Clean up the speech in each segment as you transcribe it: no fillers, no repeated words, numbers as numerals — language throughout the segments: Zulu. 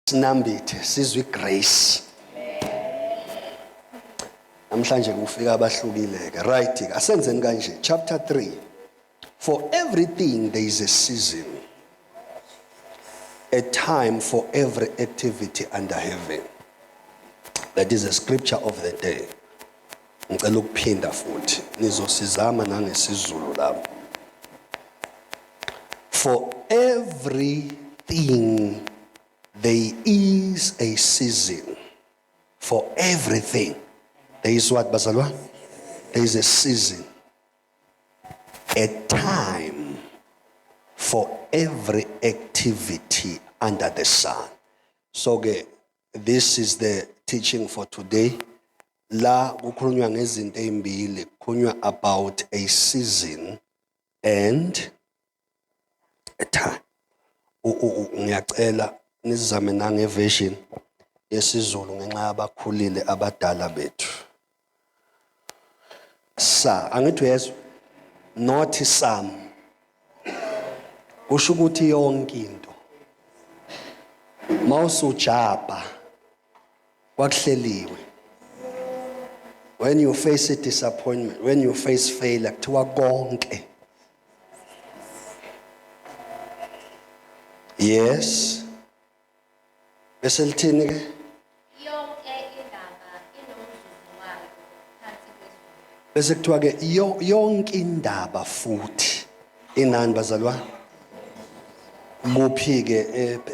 Sinambithe sizwe grace. Namhlanje kufika abahlukile ke. Right ke asenzeni kanje. Chapter 3. For everything there is a season. A time for every activity under heaven. That is a scripture of the day. Ngicela ukuphinda futhi nizosizama nangesizulu lapho. For everything there is a season. For everything there is what, bazalwa? There is a season. A time for every activity under the sun. So this is the teaching for today. La kukhulunywa ngezinto ezimbili, kukhulunywa about a season and a time. Ngiyacela nizame nangeversion yesiZulu ngenxa yabakhulile abadala bethu. Sa angithi uyezwa not some. Kusho ukuthi yonke into. Mawusujaba kwakuhleliwe. When you face a disappointment, when you face failure, kuthiwa konke. Yes. Bese lithini ke? Yonke indaba inomzuzu wayo phansi kwezulu. Bese kuthiwa ke yonke indaba futhi inani bazalwa? Kuphi ke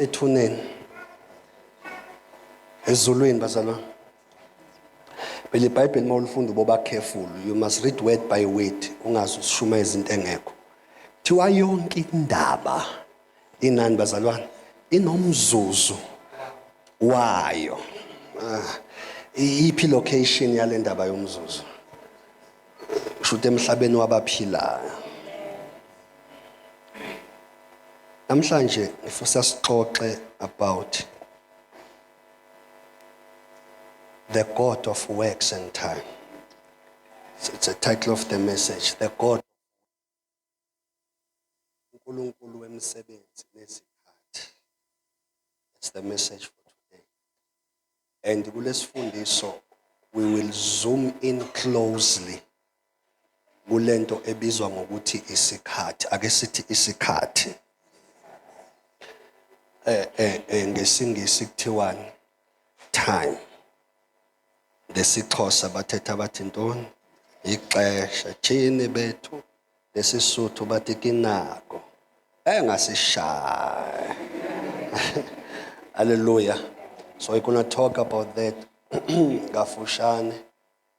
ethuneni? Ezulwini bazalwa? Bele iBhayibheli mawulifunda boba careful. You must read word by word. Ungazi usishuma izinto engekho. Thiwa yonke indaba inani bazalwane? Inomzuzu wayo. Iphi location yale ndaba yomzuzu? Shute emhlabeni wabaphilayo. Namhlanje ngifisa sixoxe about the God of works and time. So it's the title of the message. The God uNkulunkulu wemisebenzi nezikhathi. That's the message for today. And kulesifundiso we will zoom in closely kulento ebizwa ngokuthi isikhathi. Ake sithi isikhathi. Ngesingisi kuthiwani? Time. Lesixhosa bathetha bathi ntoni? Ixesha. Thini bethu lesisuthu bathi kinako. Engasishaya. Hallelujah. So we're going to talk about that gafushane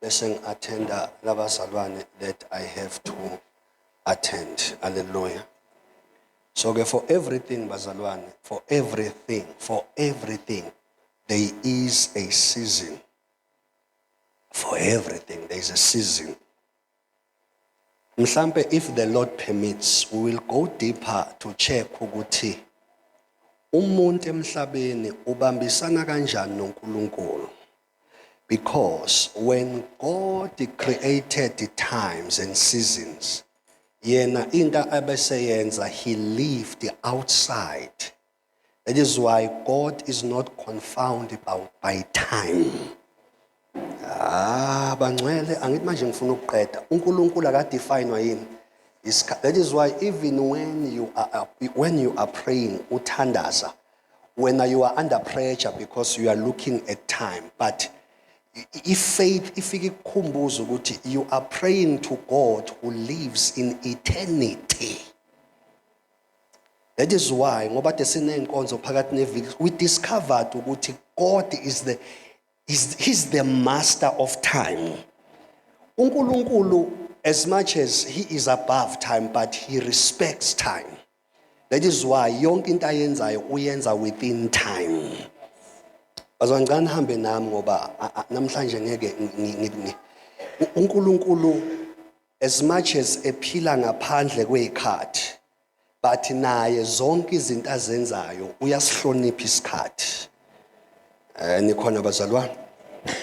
bese ngi-attenda labazalwane that I have to attend. Hallelujah. So for everything bazalwane, for everything, there is a season. For everything, there is a season. Mhlambe, if the Lord permits, we will go deeper to check ukuthi umuntu emhlabeni ubambisana kanjani noNkulunkulu. Because when God created the times and seasons, yena into abeseyenza, he lived outside. That is why God is not confounded by time. Bangcwele angithi manje ngifuna ukuqeda. uNkulunkulu akadefine yini? That is why even when you are praying uthandaza, when you are under pressure because you are looking at time, but if faith ifike ikukhumbuza ukuthi you are praying to God who lives in eternity. That is why ngoba desinenkonzo phakathi neviki we discovered ukuthi God He's the master of time. uNkulunkulu, as much as he is above time, but he respects time. That is why yonke into ayenzayo uyenza within time. Bazongicela nihambe nami ngoba namhlanje ngeke uNkulunkulu, as much as ephila ngaphandle kwezikhathi, but naye zonke izinto azenzayo uyasihlonipha isikhathi. Nikhona bazalwane?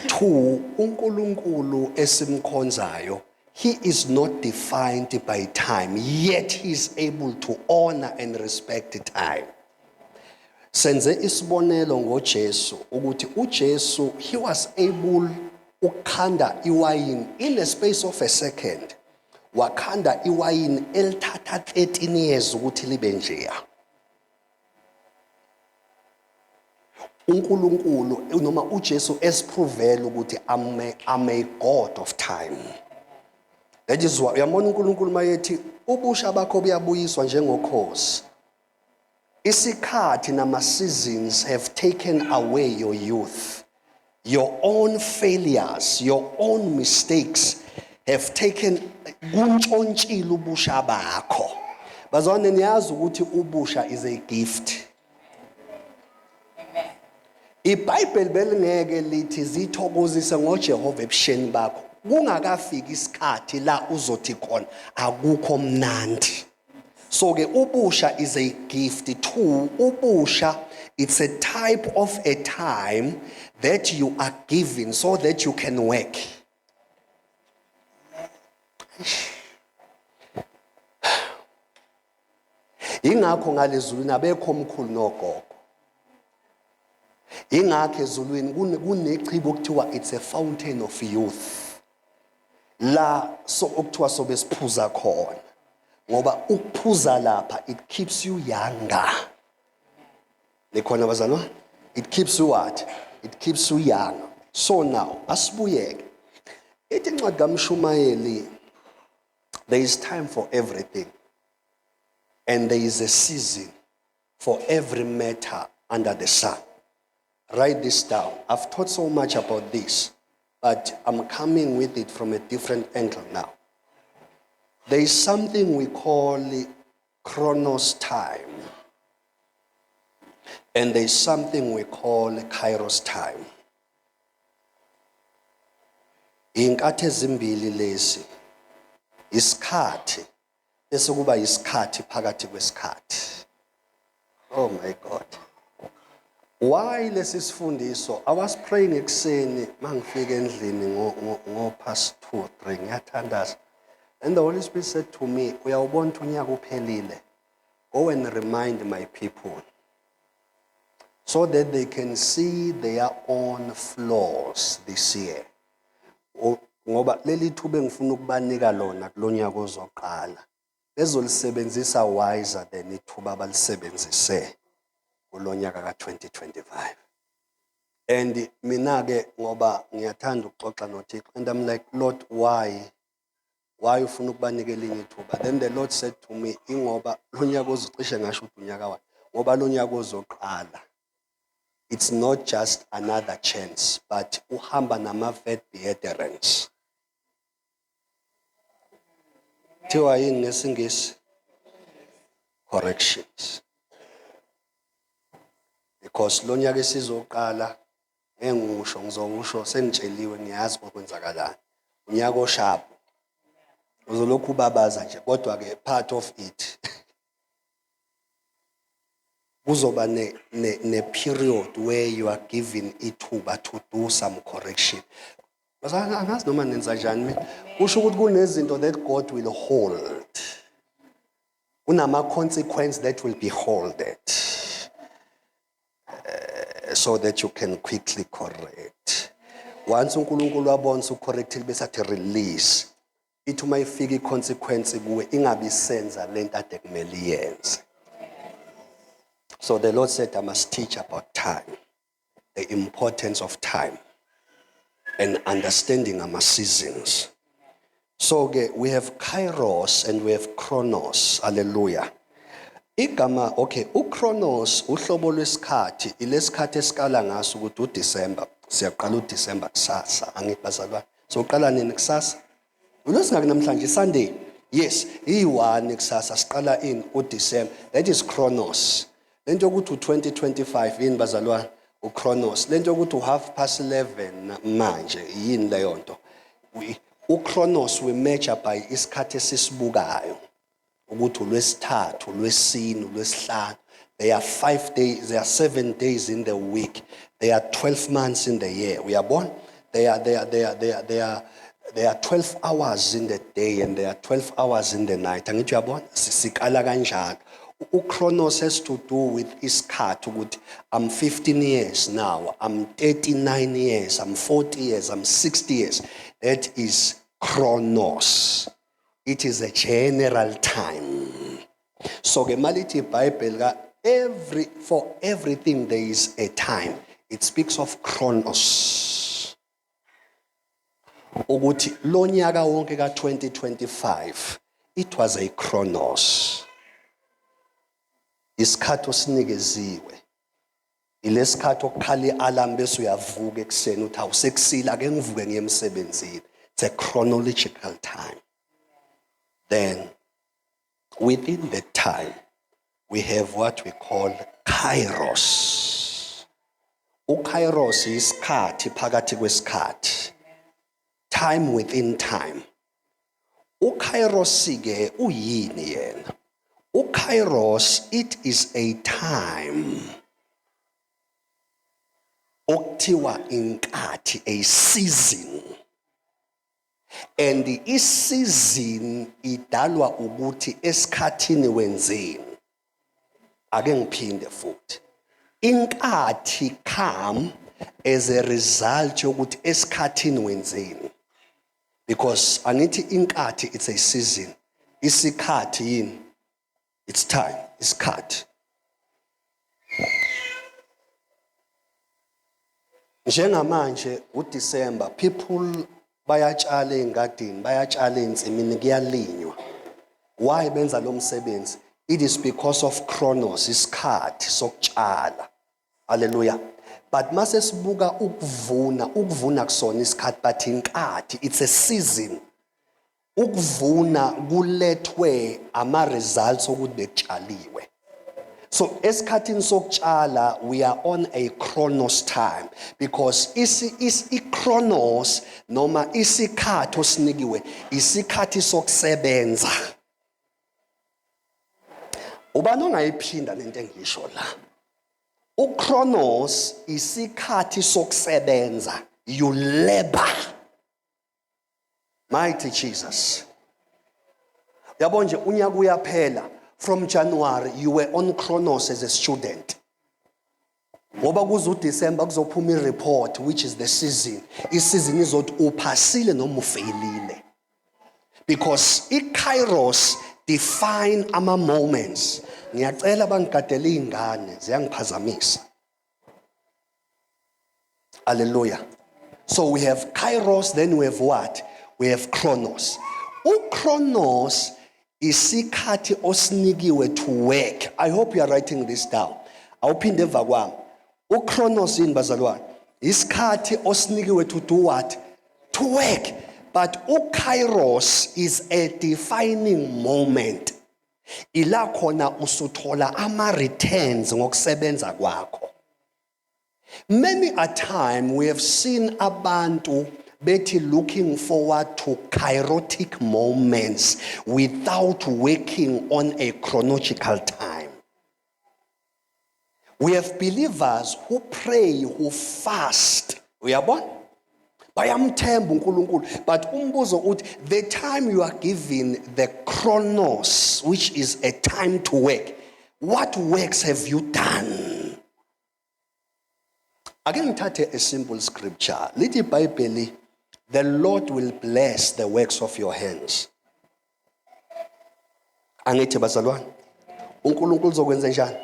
2, uNkulunkulu esimkhonzayo, he is not defined by time, yet he is able to honor and respect time. Senze isibonelo ngoJesu ukuthi uJesu he was able ukukhanda iwayini in a space of a second. Wakhanda iwayini elithatha 13 years ukuthi libe njeya. uNkulunkulu noma uJesu esiprovela ukuthi I'm a God of time. That is why uyabona uNkulunkulu mayethi ubusha bakho buyabuyiswa njengokhozi. Isikhathi nama seasons have taken away your youth. Your own failures, your own mistakes have taken kuntshontshile ubusha bakho. Bazwane niyazi ukuthi ubusha is a gift. iBhayibheli belingeke lithi zithokozise ngoJehova ebusheni bakho kungakafiki isikhathi la uzothi khona akukho mnandi. So ke ubusha is a gift too. Ubusha, it's a type of a time that you are given so that you can work. Ingakho ngalezulwini abekho omkhulu nogogo. Ingakho ezulwini kunechibo okuthiwa it's a fountain of youth. La so okuthiwa sobe siphuza khona. Ngoba ukuphuza lapha it keeps you younger. Likhona bazalwane? It keeps you what? It keeps you young. So now asibuyeke. Ithi incwadi kaMshumayeli, there is time for everything. And there is a season for every matter under the sun. Write this down. I've taught so much about this, but I'm coming with it from a different angle now. There is something we call Chronos time. And there is something we call Kairos time. Inkathi ezimbili lezi isikhathi bese kuba isikhathi phakathi kwesikhathi. Oh my God. Why lesi sifundiso? I was praying ekuseni mangifika endlini ngo past 2 3 ngiyathandaza. And the Holy Spirit said to me, uyawubona unyaka uphelile. Go and remind my people so that they can see their own flaws this year. Ngoba leli thuba engifuna ukubanika lona kulonyaka ozoqala. Bezolisebenzisa wiser than ithuba abalisebenzise kulonyaka ka2025. And mina ke ngoba ngiyathanda ukuxoxa noThixo and I'm like, Lord, why ufuna ukubanika elinye ithuba? Then the Lord said to me, ingoba lonyaka ozocishe ngasho ukuthi unyaka wani. Ngoba lonyaka ozoqala, it's not just another chance, but uhamba nama-vet veterans. Thiwa yini ngesingisi? Corrections. Because lonyaka esizoqala ngizowusho sengitsheliwe ngiyazi okwenzakalana. Unyaka osharp. Uzolokhu ubabaza nje kodwa ke part of it. Kuzoba ne period where you are given ithuba to do some correction. Angazi noma nenza njani mina. Kusho ukuthi kunezinto that God will hold. Kunama consequences that will be holded. So that you can quickly correct. Once uNkulunkulu wabona ucorrectile bese athi release. Ithi uma ifika iconsequence kuwe ingabi senza lento ade kumele iyenze. So the Lord said I must teach about time, the importance of time and understanding our seasons. So we have Kairos and we have Chronos. Hallelujah. Igama okay, uChronos uhlobo lwesikhathi, ilesikhathi esikala ngaso ukuthi uDecember. Siyaqala uDecember kusasa, angibazalwa. So uqala nini kusasa? Ulosingaki namhlanje Sunday. Yes, i1 kusasa siqala in uDecember. That is Chronos. Lento ukuthi u2025 yini bazalwane uChronos. Lento ukuthi u11:30 manje yini leyo nto. uChronos we measure by isikhathi esisibukayo. Ukuthi uLwesithathu, uLwesine, uLwesihlanu. There are 5 days, there are 7 days in the week. There are 12 months in the year. Uyabona? There are 12 hours in the day and there are 12 hours in the night. Angithi uyabona? Sikala kanjalo. Chronos has to do with isikhathi ukuthi I'm 15 years now, I'm 39 years, I'm 40 years, I'm 60 years. That is chronos. It is a general time. So ke malithi iBhayibheli for everything there is a time. It speaks of chronos. Ukuthi lo nyaka wonke ka 2025 it was a chronos. Isikhathi osinikeziwe. Ilesikhathi okukhala ialarm bese uyavuka ekseni uthi awusekusila ke ngivuke ngiye emsebenzini. It's a chronological time. Then within the time we have what we call kairos. Ukairos isikhathi phakathi kwesikhathi. Time within time. Ukairos ke uyini yena? Ukairos, it is a time. Okuthiwa inkathi, a season. And season idalwa ukuthi esikhathini wenzeni. Ake ngiphinde futhi. Inkathi come as a result yokuthi esikhathini wenzeni. Because angithi inkathi it's a season. Isikhathi yini? It's time. Isikhathi. Njengamanje uDecember, people bayatshala engadini, bayatshala ensimini kuyalinywa. Why benza lo msebenzi? It is because of chronos, isikhathi sokutshala. Hallelujah. But mase sibuka ukuvuna kusona isikhathi, but inkathi it's a season. Ukuvuna kulethwe ama results ukuthi bekutshaliwe. So esikhathini sokutshala we are on a chronos time because chronos noma isikhathi osinikiwe isikhathi sokusebenza. Ubani ongayiphinda lento engisho la? Chronos isikhathi sokusebenza. You labor. Mighty Jesus. Yabo nje unyaka uyaphela. From January you were on chronos as a student. Ngoba kuzo December kuzophuma report which is the season. Season izothi uphasile noma ufailile. Because kairos define ama moments. Ngiyacela bangigadele izingane ziyangiphazamisa. Hallelujah. So we have kairos, then we have what? We have chronos. Chronos isikhathi osinikiwe to work. I hope you are writing this down. Awuphinde emva kwami. Chronos yini bazalwane? Isikhathi osinikiwe to do what? To work. But kairos is a defining moment. Ila khona usuthola ama returns ngokusebenza kwakho. Many a time we have seen abantu bethi looking forward to kairotic moments without working on a chronological time. We have believers who pray, who fast. Uyabona? Bayamthemba uNkulunkulu, but umbuzo uthi the time you are given the chronos, which is a time to work, what works have you done? Again, ngithathe a simple scripture. Lithi iBhayibheli, the Lord will bless the works of your hands. Angithi bazalwane, uNkulunkulu uzokwenza njani?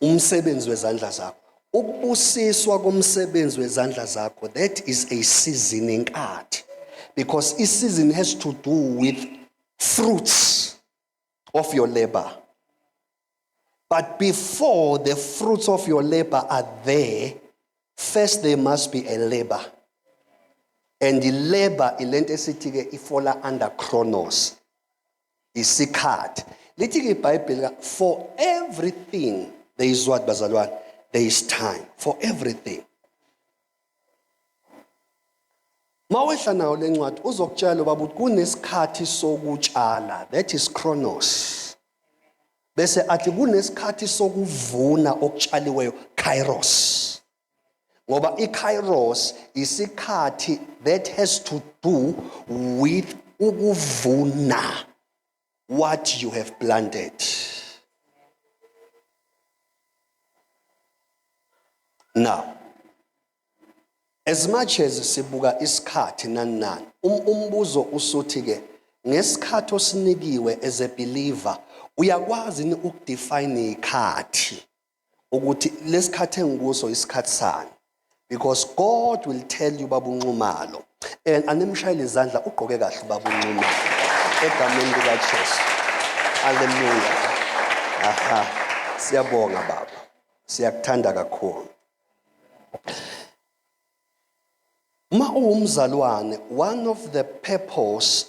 Umsebenzi wezandla zakho. Ukubusiswa komsebenzi wezandla zakho, that is a seasoning art. Because a season has to do with fruits of your labor. But before the fruits of your labor are there, first there must be a labor. And the labor ilento esithi ke ifola under chronos. Isikhathi. Lithi ke iBhayibheli, for everything there is what bazalwane? There is time for everything. Mawehla nawo lencwadi uzokutshela baba ukuthi kunesikhathi sokutshala, that is chronos. Bese athi kunesikhathi sokuvuna okutshaliweyo, kairos. Ngoba ikairos isikhathi that has to do with ukuvuna what you have planted. Now, as much as sibuka isikhathi nani umbuzo usuthi ke ngesikhathi osinikiwe as a believer uyakwazi ni ukudefine ikhathi ukuthi lesikhathi engikuso isikhathi sani, because God will tell you baba uNxumalo, and anemshayile izandla ugqoke kahle baba uNxumalo egameni lika Jesu. Hallelujah. Aha, siyabonga baba, siyakuthanda kakhulu. Ma uwumzalwane, one of the purpose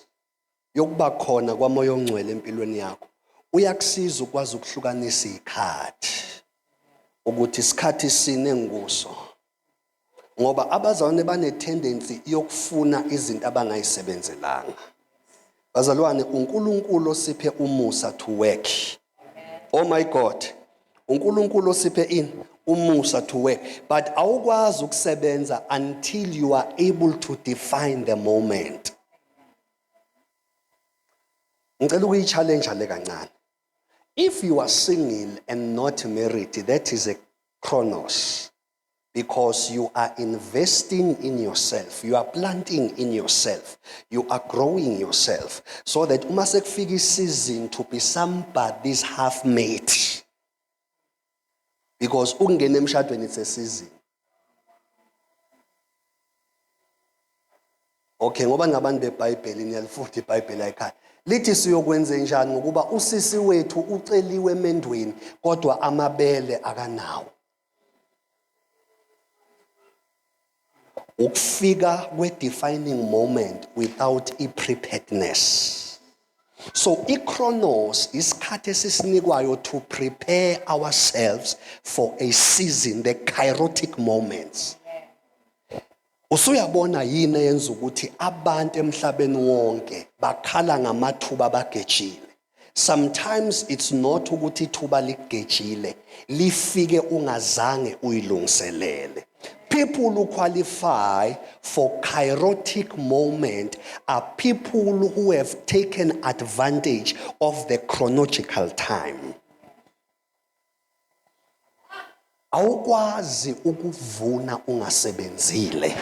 yokuba khona kwamoya ongcwele empilweni yakho uyakusiza ukwazi ukuhlukanisa ikhathi ukuthi isikhathi sine nguso, ngoba abazalwane bane tendency yokufuna izinto abangayisebenzelanga. Bazalwane, uNkulunkulu osiphe umusa to work. Oh my God, uNkulunkulu osiphe umusa to work, but awukwazi ukusebenza until you are able to define the moment. Ngicela ukuyi-challenge le kancane. If you are single and not married, that is a chronos, because you are investing in yourself, you are planting in yourself, you are growing yourself, so that uma sekufika isizini to be somebody's half-mate. Because ungene emshadweni it's a season. Okay, ngoba ngabantu beBhayibheli niyalifunda iBhayibheli ekhaya. Lithi siyokwenza njani ngokuba usisi wethu uceliwe emendweni kodwa amabele akanawo. Ukufika kwe-defining moment without preparedness. So ichronos isikhathi esisinikwayo to prepare ourselves for a season, the kairotic moments. Usuyabona yini yenza ukuthi abantu emhlabeni wonke bakhala ngamathuba abagejile. Sometimes it's not ukuthi ithuba ligejile lifike ungazange uyilungiselele. People who qualify for kairotic moment are people who have taken advantage of the chronological time. Awukwazi ukuvuna ungasebenzile.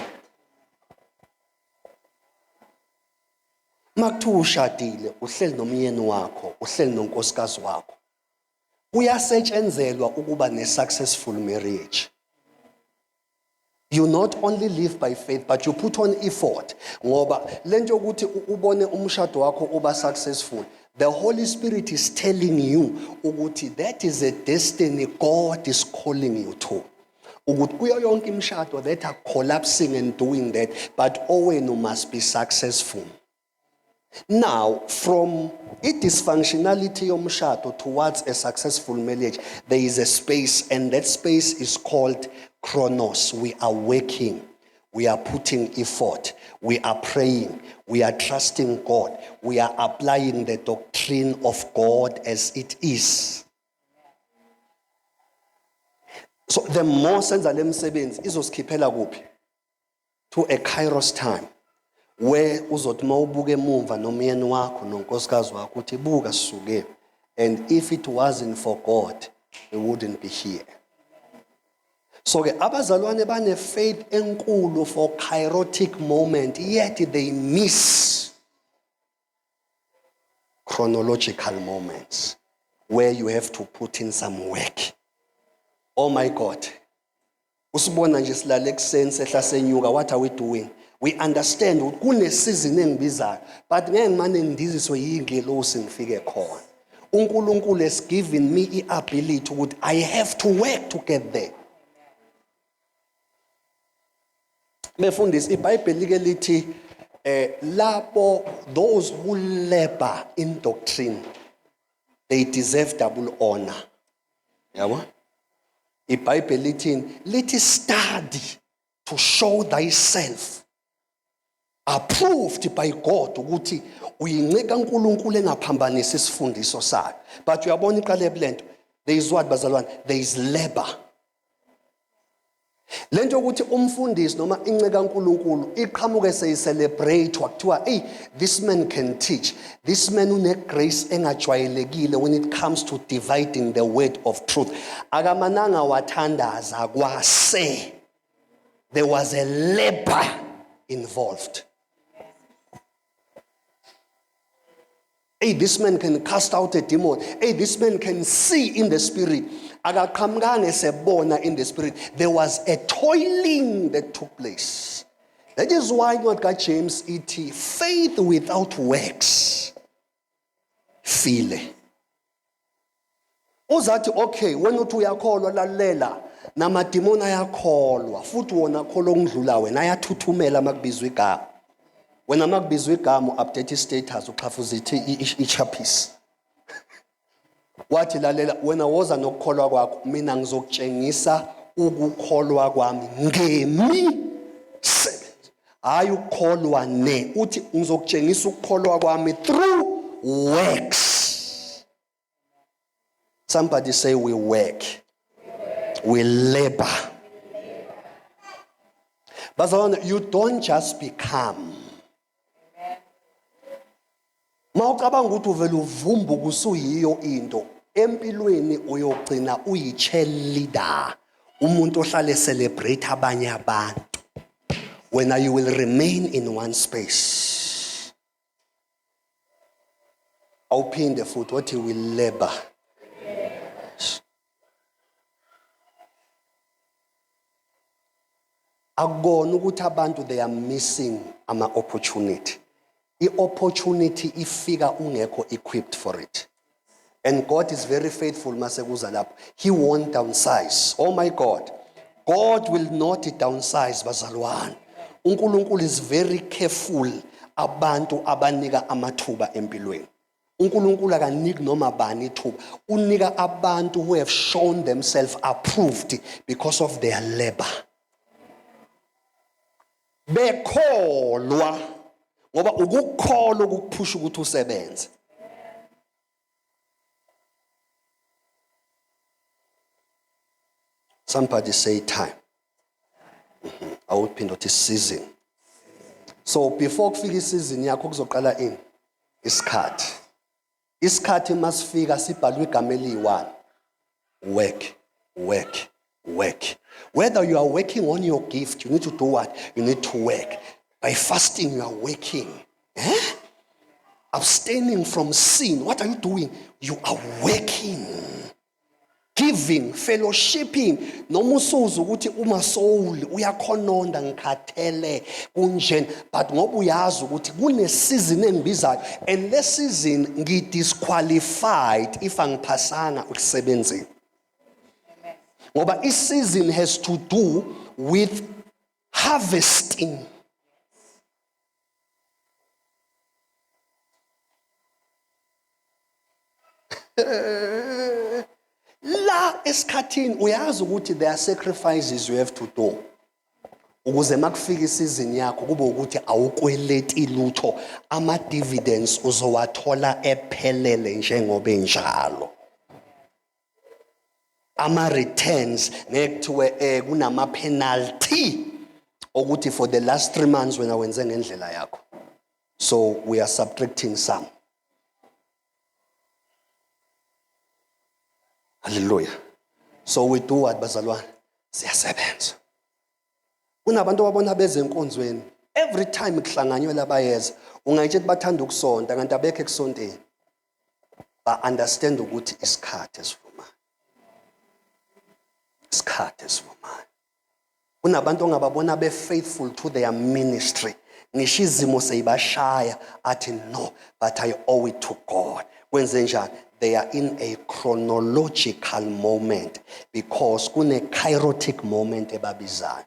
Makuthiwa ushadile, uhleli nomyeni wakho, uhleli nonkosikazi wakho, uyasetshenzelwa ukuba ne-successful marriage. You not only live by faith, but you put on effort. Ngoba lento yokuthi ubone umshado wakho uba successful, the Holy Spirit is telling you ukuthi that is a destiny God is calling you to. Ukuthi kuyo yonke imshado that are collapsing and doing that, but owenu must be successful. Now, from a dysfunctionality yomshado towards a successful marriage, there is a space, and that space is called chronos. We are working, we are putting effort, we are praying, we are trusting God, we are applying the doctrine of God as it is. So the more senza le msebenzi izosikhipela kuphi? To a kairos time. Where uzothi mawubuka emumva nomyeni wakho nonkosikazi wakho uthi buka sisuke, and if it wasn't for God we wouldn't be here. So ke abazalwane bane faith enkulu for kairotic moment, yet they miss chronological moments where you have to put in some work. Oh my God, usibona nje silale ekuseni sehla senyuka, what are we doing? We understand ukuthi kunesizini engibizayo, but ngeke ngimane ngidiziswe yingelosi ngifike khona. uNkulunkulu has given me i-ability ukuthi I have to work to get there. Befundisi iBhayibheli ke lithi lapho those who labor in doctrine they deserve double honor. Yabo? iBhayibheli lithi study to show thyself approved by God ukuthi uyinceka uNkulunkulu engaphambanisi isifundiso sayo. But uyabona iqale ebulento, there is what bazalwane, there is labor. Lento ukuthi umfundisi noma inceke kaNkulunkulu iqhamuke seyicelebrate kuthiwa hey, this man can teach, this man une-grace engajwayelekile when it comes to dividing the word of truth. Akamananga wathandaza kwase. There was a labor involved. Hey, this man can cast out a demon. Hey, this man can see in the spirit. Akaqhamukanga esebona in the spirit. There was a toiling that took place. That is why God got James E.T. Faith without works. File. Uzathi okay, when uthi uyakholwa lalela namadimoni ayakholwa futhi wona akholwa okudlula wena ayathuthumela makubizwa igama. Wena makubizwa igama update status uxhafuza ithi ichapis. Wathi lalela wena woza nokukholwa kwakho mina ngizokutshengisa ukukholwa kwami ngemisebenzi. Hayi ukukholwa ne uthi ngizokutshengisa ukukholwa kwami through works. Somebody say we work. We labor. But you don't just become. Mawucabanga ukuthi uvela uvumbu kusuyiyo into empilweni uyogcina uyi-cheerleader, umuntu ohlale celebrate abanye abantu. When you will remain in one space. Awuphinde futhi wathi we labor. Akukona ukuthi abantu they are missing ama opportunity. I-opportunity ifika ungekho equipped for it. And God is very faithful masekuza lapho. He won't downsize. Oh my God. God will not downsize bazalwane. uNkulunkulu is very careful abantu abanika amathuba empilweni. uNkulunkulu akaniki noma bani ithuba. Unika abantu who have shown themselves approved because of their labor. Bekholwa ngoba ukukholwa ukuphusha ukuthi usebenze. Somebody say time. Awuphinde uthi season. So before kufika isizini yakho kuzoqala ini? Isikhathi. Isikhathi masifika sibhalwe igama eliyi-1. Work, work, work. Whether you are working on your gift, you need to do what? You need to work. By fasting, you are working. Abstaining from sin. What are you doing? You are working. Giving, fellowshipping. Noma usuza ukuthi uma soul uyakhononda ngikhathele kunjeni, but ngoba uyazi ukuthi kune season engibizayo and le season ngidisqualified if angiphasanga ukusebenzeni. Ngoba i-season has to do with harvesting. La esikhathini uyazi ukuthi there are sacrifices you have to do. Ukuze makufika isizini yakho kube ukuthi awukweleti lutho, ama dividends uzowathola ephelele njengoba enjalo. Ama returns nekuthiwe kunama penalty ukuthi for the last 3 months wena wenze ngendlela yakho. So we are subtracting some. Hallelujah. So we do what bazalwane? Siyasebenza. Kunabantu ababona beze enkonzweni. Every time kuhlanganywe labayeza, ungayithe bathanda ukusonta kanti abekho ekusonteni. Ba understand ukuthi isikhathi esivumayo. Isikhathi esivumayo. Kunabantu ongababona be faithful to their ministry. Ngisho izimo seyibashaya athi no, but I owe it to God. Kwenze njani? They are in a chronological moment because kune kairotic moment ebabizayo.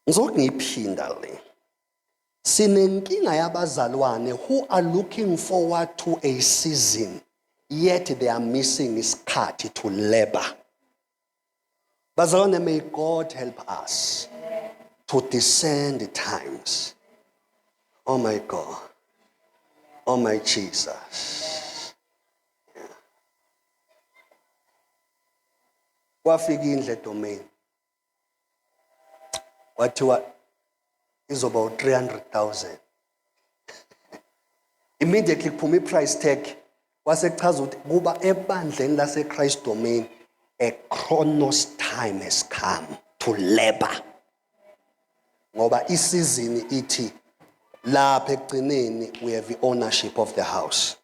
Ngizokungiphinda le. Sinenkinga yabazalwane who are looking forward to a season yet they are missing isikhathi to labor. Bazalwane, may God help us to discern the times. Oh my God. Oh my Jesus. Kwafika indle domain kwathiwa izoba u-300,000. Immediately kuphuma i-price tag kwase kuchaza ukuthi kuba ebandleni lase-Christ Domain a chronos time has come to labor. Ngoba isizini ithi lapha ekugcineni we have the ownership of the house.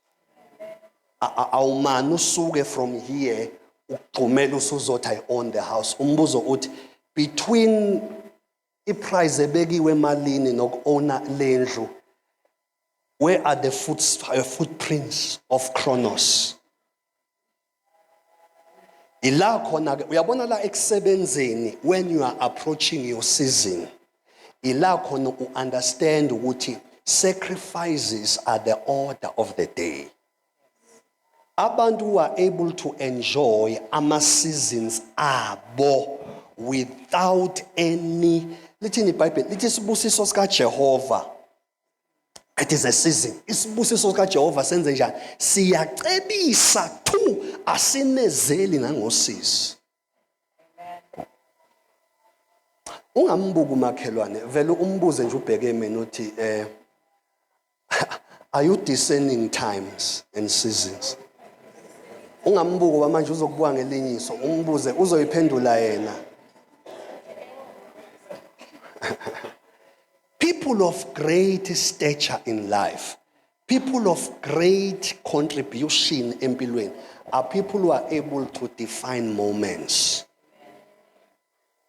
Awumani usuke from here ugxumela usuzothi I own the house. Umbuzo uthi between iprice ebekiwe emalini noku-owner lendlu, where are the footprints of Chronos? Ila khona ke uyabona la ekusebenzeni when you are approaching your season. Ila khona u-understand ukuthi sacrifices are the order of the day. Abantu who are able to enjoy ama-seasons abo without any, lithini iBhayibheli lithi isibusiso sikaJehova. It is a season. Isibusiso sikaJehova senze njani? Siyacebisa tu asinezeli nangosizi. Ungambuka umakhelwane vele umbuze nje ubheke mina uthi are you discerning times and seasons? Ungambuka manje uzokubuka ngelinyiso umbuze uzoyiphendula yena. People of great stature in life, people of great contribution empilweni are people who are able to define moments.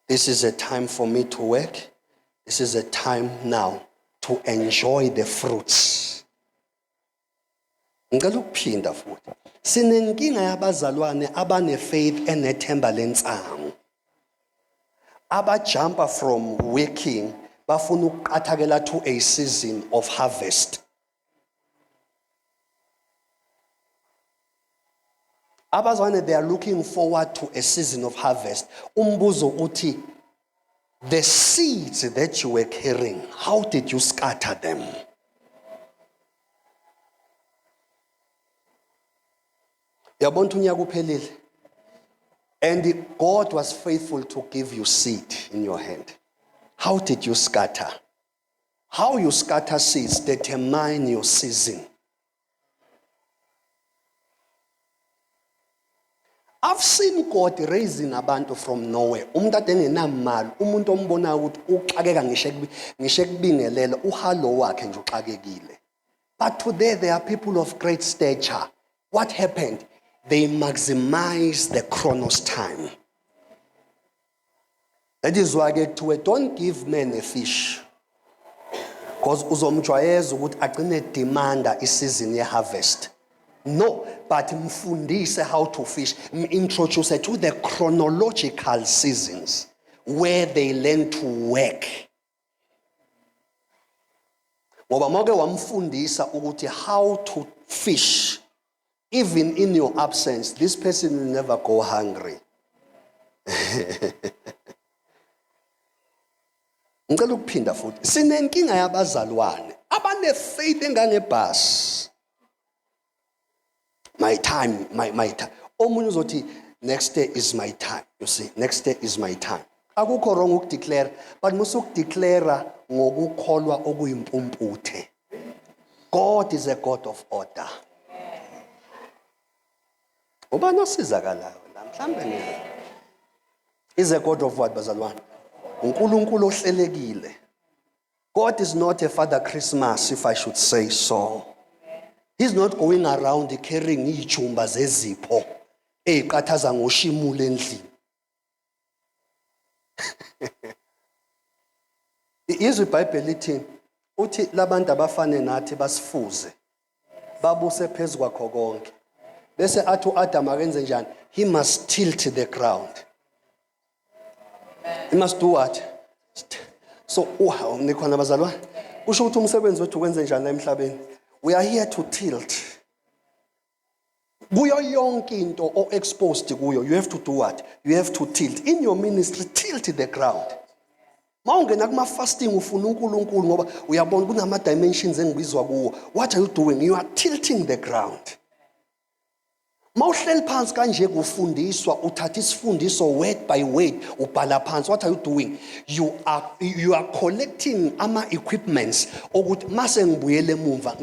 This is a time for me to work. This is a time now to enjoy the fruits. Ngicela ukuphinda futhi. Sinenkinga yabazalwane abane-faith enethemba lensangu. Abajumpa from working bafuna ukuqathakela to a season of harvest. Abazalwane, they are looking forward to a season of harvest. Umbuzo uthi, the seeds that you were carrying, how did you scatter them? Yabona unyaka uphelile. And God was faithful to give you seed in your hand. How did you scatter? How you scatter seeds determine your season. I've seen God raising abantu from nowhere. Umuntu engenamali, umuntu ombona ukuthi uxakeka ngisho ekubingelela, uhalo wakhe nje uxakekile. But today there are people of great stature. What happened? They maximize the Chronos time. That is why I get don't give men a fish. Because uzomjwayeza ukuthi agcine demanda isizini ye-harvest. No, but mfundise how to fish. Introduce to the chronological seasons where they learn to work. Ngoba moke wamfundisa ukuthi how to fish. Even in your absence, this person will never go hungry. Ngicela ukuphinda futhi. Sinenkinga yabazalwane abane-faith engangebhasi. My time, my time. Omunye uzothi next day is my time. You see, next day is my time. Akukho wrong ukudeclare, but musukudeclare ngokukholwa okuyimpumputhe. God is a God of order. Ubani osizakalayo la mhlambe ni is a God of what, bazalwane? uNkulunkulu ohlelekile. God is not a Father Christmas, if I should say so. He's not going around carrying ijumba zezipho eziqathaza ngoshimulo endlini. Izwi iBhayibheli lithi uthi labantu abafane nathi basifuze babuse phezulu kwakho konke. Bese athi uAdam akenze njani? He must tilt the ground. He must do what? So nikhona bazalwane. Kusho ukuthi umsebenzi wethu wenze njani la emhlabeni? We are here to tilt. Kuyo yonke into o exposed kuyo, you have to do what? You have to tilt. In your ministry, tilt the ground. Mawungena kuma fasting ufuna uNkulunkulu ngoba uyabona kunama dimensions engibizwa kuwo. What are you doing? You are tilting the ground. Mawuhleli phansi kanje kufundiswa uthatha isifundiso word by word ubhala phansi. What are you doing? You are collecting ama equipments ukuthi mase ngibuyele emuva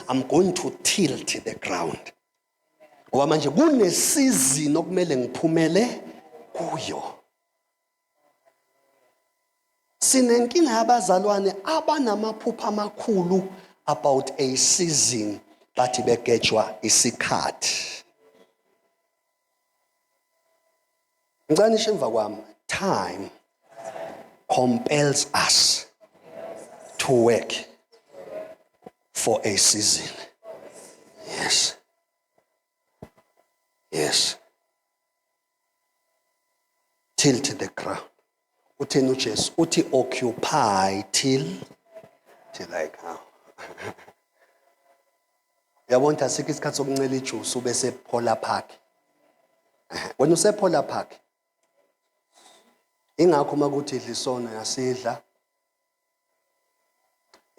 I'm going to tilt the ground. Ngoba manje kunesizini okumele ngiphumele kuyo. Sinenkinga yabazalwane abanamaphupha amakhulu about a season bathi begejwa isikhathi. Ngicela nisho emva kwami, time compels us to work for a season. Yes. Yes. Tilt the ground. Utheni uJesu? Uthi occupy till I come. Yabona asikho isikhathi sokuncela ijuice ubese Polar Park. Wena use Polar Park. Ingakho makuthi idla isono yasidla.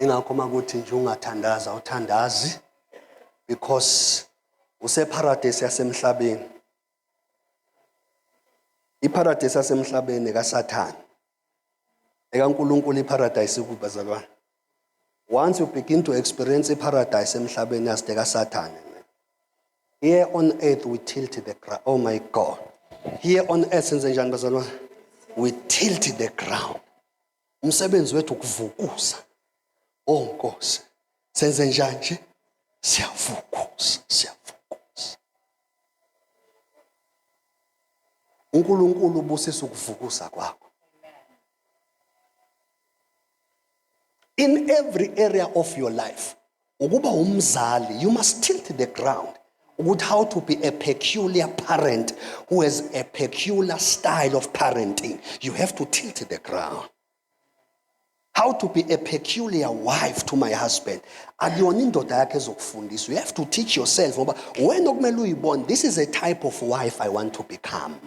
Ingakho makuthi nje ungathandaza uthandazi because use paradise yasemhlabeni. Iparadise yasemhlabeni kaSathane. EkaNkulunkulu iparadise kubazalwane. Once you begin to experience iparadise emhlabeni yasideka kaSathane. Here on earth we tilt the ground. Oh my God. Here on earth senze njani bazalwane? We tilt the ground. Umsebenzi wethu ukuvukuza. Oh Nkosi. Senze njani nje? Siyavukuza. uNkulunkulu ubusisa ukuvukuza kwakho. In every area of your life, ukuba umzali, you must tilt the ground. Ukuthi how to be a peculiar parent who has a peculiar style of parenting. You have to tilt the ground. How to be a peculiar wife to my husband. Akuyona indoda yakhe ezokufundisa. You have to teach yourself ngoba wena okumele uyibone, this is a type of wife I want to become.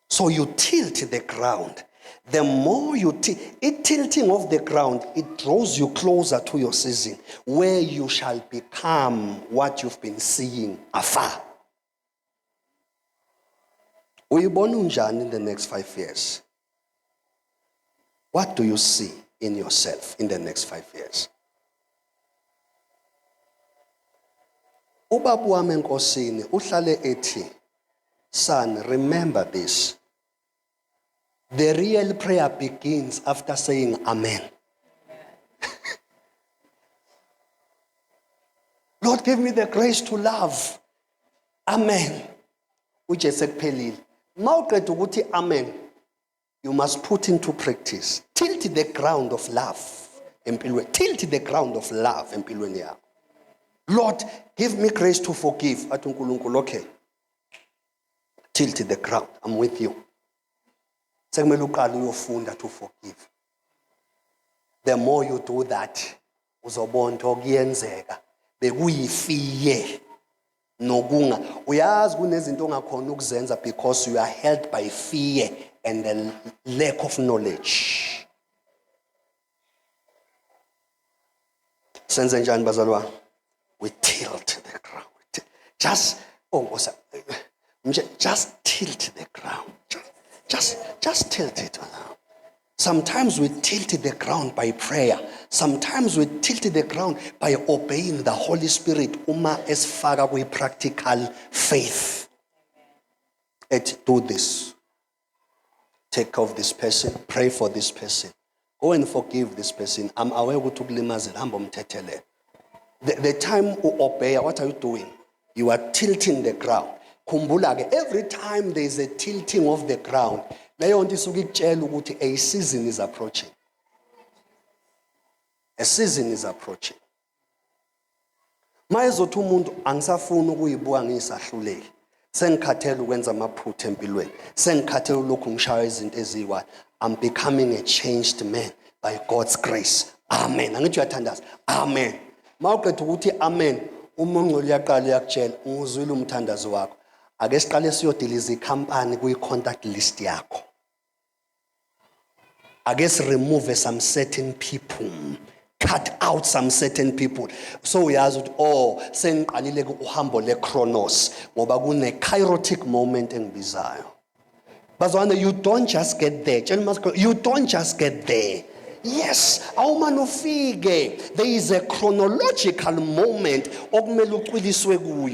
So you tilt the ground. The more you tilting of the ground, it draws you closer to your season where you shall become what you've been seeing afar. Uyibona unjani in the next 5 years? What do you see in yourself in the next 5 years? Ubaba wami enkosini uhlale ethi, son, remember this. The real prayer begins after saying amen. Lord, give me the grace to love. Amen. Which is sekuphelile. Mawuqeda ukuthi amen, you must put into practice. Tilt the ground of love empilweni. Tilt the ground of love empilweni yakho. Lord, give me grace to forgive. Athi uNkulunkulu, okay. Tilt the ground. I'm with you. Sekumele uqale uyofunda to forgive. The more you do that, uzobona okuyenzeka bekuyifiye nokunga. Uyazi kunezinto ongakhona ukuzenza because you are held by fear and the lack of knowledge. Senze njani bazalwane? We tilt the ground. Just tilt the ground. Just tilt it. Sometimes we tilt the ground by prayer. Sometimes we tilt the ground by obeying the Holy Spirit. Uma esifaka kwi practical faith. Do this. Take care of this person. Pray for this person. Go and forgive this person. I'm aware ukuthi ukulimazela hamba umthethelele. The time you obey, what are you doing? You are tilting the ground. Khumbula ke, every time there is a tilting of the ground, leyo nto isuke ikutshela ukuthi a season is approaching. A season is approaching. Mayezothi umuntu angisafuni ukuyibuka ngisahluleki. Sengikhathele ukwenza amaphutha empilweni. Sengikhathele lokhu ngishaya izinto eziyi-1. I'm becoming a changed man by God's grace. Amen. Angithi uyathandaza. Amen. Mawuqeda ukuthi amen, uMongcolo uyaqala uyakutshela, ngizwile umthandazo wakho. Ake siqale siyodiliza ikhampani kuyi-contact list yakho. Ake remove some certain people cut out some certain people. So uyazi ukuthi oh sengiqalile uhambo leChronos ngoba kune kairotic moment engibizayo. Bazwana, you don't just get there. You don't just get there. Yes, awumane ufike. There is a chronological moment okumele ucwiliswe kuyo.